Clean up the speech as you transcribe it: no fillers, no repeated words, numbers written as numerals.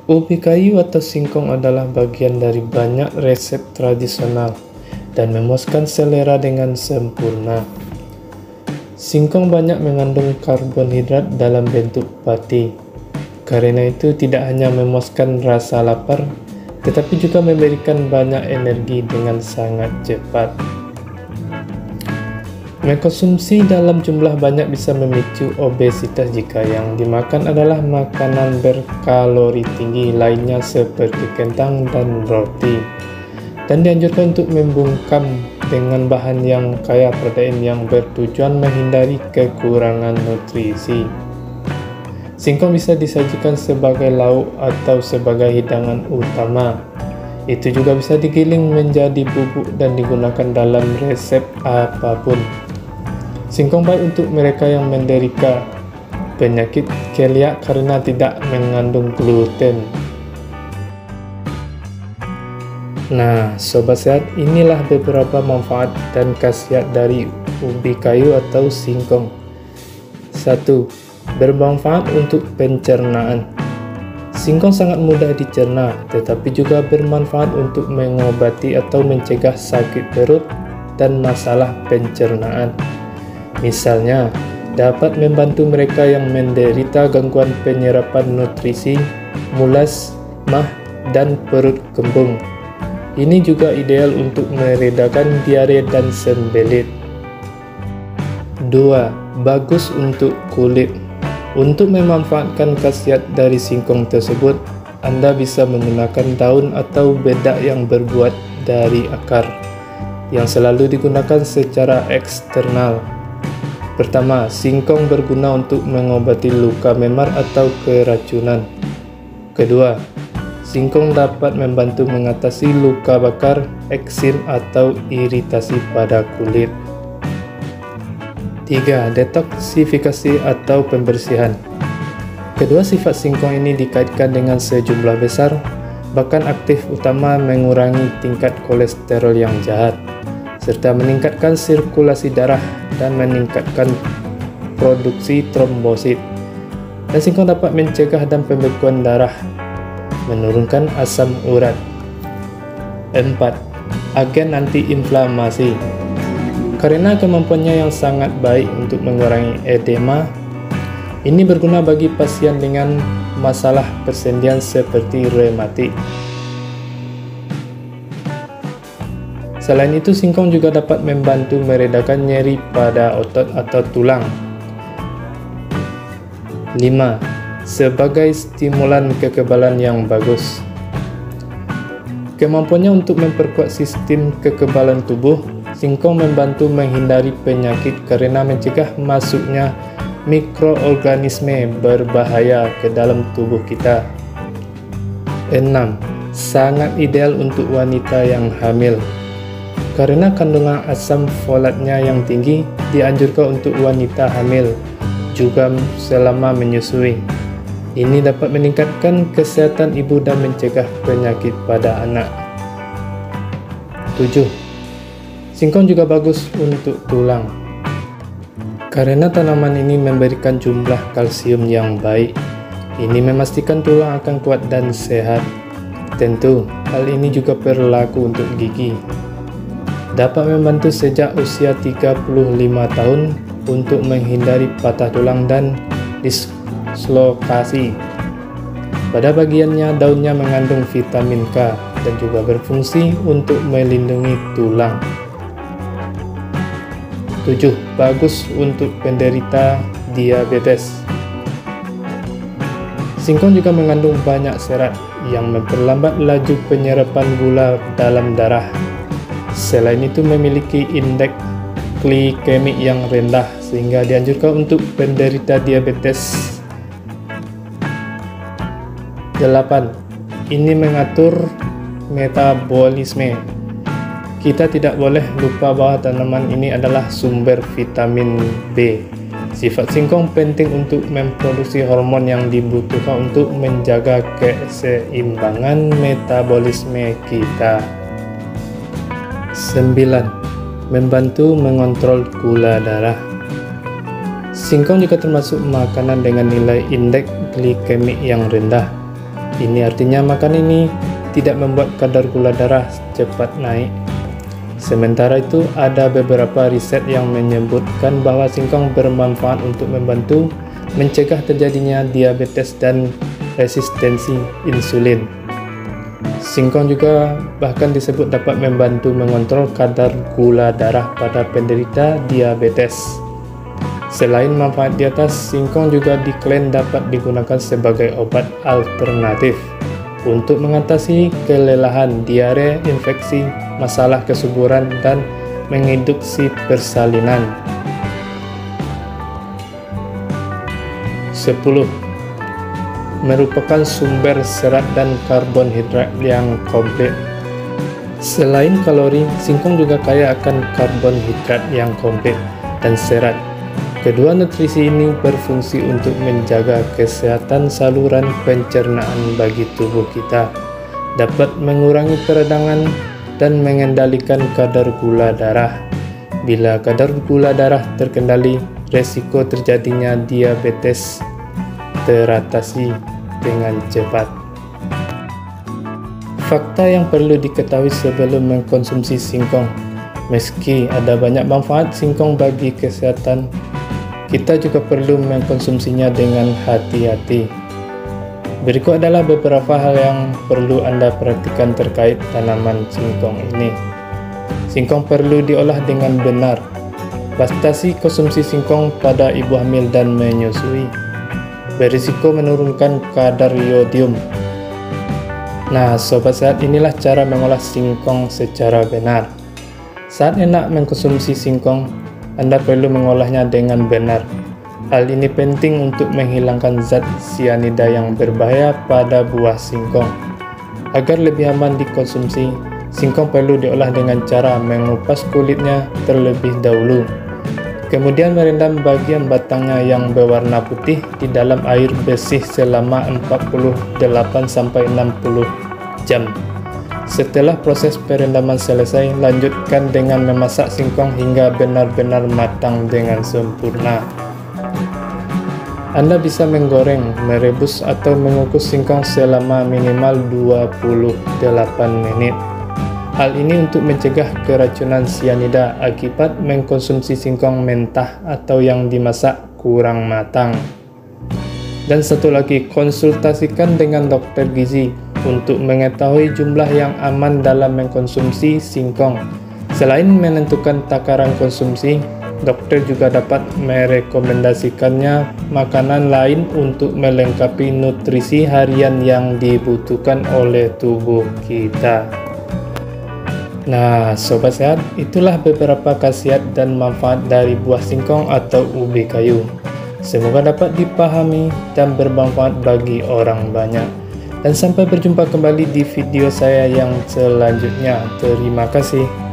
Ubi kayu atau singkong adalah bagian dari banyak resep tradisional dan memuaskan selera dengan sempurna. Singkong banyak mengandung karbohidrat dalam bentuk pati. Karena itu tidak hanya memuaskan rasa lapar, tetapi juga memberikan banyak energi dengan sangat cepat. Mengkonsumsi dalam jumlah banyak bisa memicu obesitas jika yang dimakan adalah makanan berkalori tinggi lainnya seperti kentang dan roti. Dan dianjurkan untuk membungkam dengan bahan yang kaya protein yang bertujuan menghindari kekurangan nutrisi. Singkong bisa disajikan sebagai lauk atau sebagai hidangan utama. Itu juga bisa digiling menjadi bubuk dan digunakan dalam resep apapun. Singkong baik untuk mereka yang menderita penyakit keliak karena tidak mengandung gluten. Nah, sobat sehat, inilah beberapa manfaat dan khasiat dari ubi kayu atau singkong. 1. Bermanfaat untuk pencernaan. Singkong sangat mudah dicerna, tetapi juga bermanfaat untuk mengobati atau mencegah sakit perut dan masalah pencernaan. Misalnya, dapat membantu mereka yang menderita gangguan penyerapan nutrisi, mulas, mah, dan perut kembung. Ini juga ideal untuk meredakan diare dan sembelit. 2. Bagus untuk kulit. Untuk memanfaatkan khasiat dari singkong tersebut, Anda bisa menggunakan daun atau bedak yang berbuat dari akar, yang selalu digunakan secara eksternal. Pertama, singkong berguna untuk mengobati luka memar atau keracunan. Kedua, singkong dapat membantu mengatasi luka bakar, eksim, atau iritasi pada kulit. 3. Detoksifikasi atau pembersihan. Kedua sifat singkong ini dikaitkan dengan sejumlah besar, bahkan aktif utama mengurangi tingkat kolesterol yang jahat, serta meningkatkan sirkulasi darah dan meningkatkan produksi trombosit. Dan singkong dapat mencegah dan pembekuan darah, menurunkan asam urat. 4. Agen antiinflamasi. Karena kemampuannya yang sangat baik untuk mengurangi edema, ini berguna bagi pasien dengan masalah persendian seperti rematik. Selain itu, singkong juga dapat membantu meredakan nyeri pada otot atau tulang. 5. Sebagai stimulan kekebalan yang bagus. Kemampuannya untuk memperkuat sistem kekebalan tubuh, singkong membantu menghindari penyakit karena mencegah masuknya mikroorganisme berbahaya ke dalam tubuh kita. 6. Sangat ideal untuk wanita yang hamil. Karena kandungan asam folatnya yang tinggi, dianjurkan untuk wanita hamil, juga selama menyusui. Ini dapat meningkatkan kesehatan ibu dan mencegah penyakit pada anak. 7. Singkong juga bagus untuk tulang. Karena tanaman ini memberikan jumlah kalsium yang baik, ini memastikan tulang akan kuat dan sehat. Tentu, hal ini juga berlaku untuk gigi. Dapat membantu sejak usia 35 tahun untuk menghindari patah tulang dan dislokasi. Pada bagiannya, daunnya mengandung vitamin K dan juga berfungsi untuk melindungi tulang. 7. Bagus untuk penderita diabetes. Singkong juga mengandung banyak serat yang memperlambat laju penyerapan gula dalam darah. Selain itu, memiliki indeks glikemik yang rendah sehingga dianjurkan untuk penderita diabetes. 8. Ini mengatur metabolisme. Kita tidak boleh lupa bahwa tanaman ini adalah sumber vitamin B. Sifat singkong penting untuk memproduksi hormon yang dibutuhkan untuk menjaga keseimbangan metabolisme kita. 9. Membantu mengontrol gula darah. Singkong juga termasuk makanan dengan nilai indeks glikemik yang rendah. Ini artinya makan ini tidak membuat kadar gula darah cepat naik. Sementara itu, ada beberapa riset yang menyebutkan bahwa singkong bermanfaat untuk membantu mencegah terjadinya diabetes dan resistensi insulin. Singkong juga bahkan disebut dapat membantu mengontrol kadar gula darah pada penderita diabetes. Selain manfaat di atas, singkong juga diklaim dapat digunakan sebagai obat alternatif untuk mengatasi kelelahan, diare, infeksi, masalah kesuburan, dan menginduksi persalinan. 10. Merupakan sumber serat dan karbohidrat yang komplit. Selain kalori, singkong juga kaya akan karbohidrat yang komplit dan serat. Kedua nutrisi ini berfungsi untuk menjaga kesehatan saluran pencernaan bagi tubuh kita, dapat mengurangi peradangan dan mengendalikan kadar gula darah. Bila kadar gula darah terkendali, resiko terjadinya diabetes teratasi dengan cepat. Fakta yang perlu diketahui sebelum mengkonsumsi singkong. Meski ada banyak manfaat singkong bagi kesehatan, kita juga perlu mengkonsumsinya dengan hati-hati. Berikut adalah beberapa hal yang perlu Anda perhatikan terkait tanaman singkong ini. Singkong perlu diolah dengan benar. Batasi konsumsi singkong pada ibu hamil dan menyusui. Berisiko menurunkan kadar yodium. Nah, sobat sehat, inilah cara mengolah singkong secara benar. Saat hendak mengkonsumsi singkong, Anda perlu mengolahnya dengan benar. Hal ini penting untuk menghilangkan zat sianida yang berbahaya pada buah singkong. Agar lebih aman dikonsumsi, singkong perlu diolah dengan cara mengupas kulitnya terlebih dahulu. Kemudian merendam bagian batangnya yang berwarna putih di dalam air bersih selama 48-60 jam. Setelah proses perendaman selesai, lanjutkan dengan memasak singkong hingga benar-benar matang dengan sempurna. Anda bisa menggoreng, merebus, atau mengukus singkong selama minimal 28 menit. Hal ini untuk mencegah keracunan sianida akibat mengkonsumsi singkong mentah atau yang dimasak kurang matang. Dan satu lagi, konsultasikan dengan dokter gizi untuk mengetahui jumlah yang aman dalam mengkonsumsi singkong. Selain menentukan takaran konsumsi, dokter juga dapat merekomendasikannya makanan lain untuk melengkapi nutrisi harian yang dibutuhkan oleh tubuh kita. Nah, sobat sehat, itulah beberapa khasiat dan manfaat dari buah singkong atau ubi kayu. Semoga dapat dipahami dan bermanfaat bagi orang banyak. Dan sampai berjumpa kembali di video saya yang selanjutnya. Terima kasih.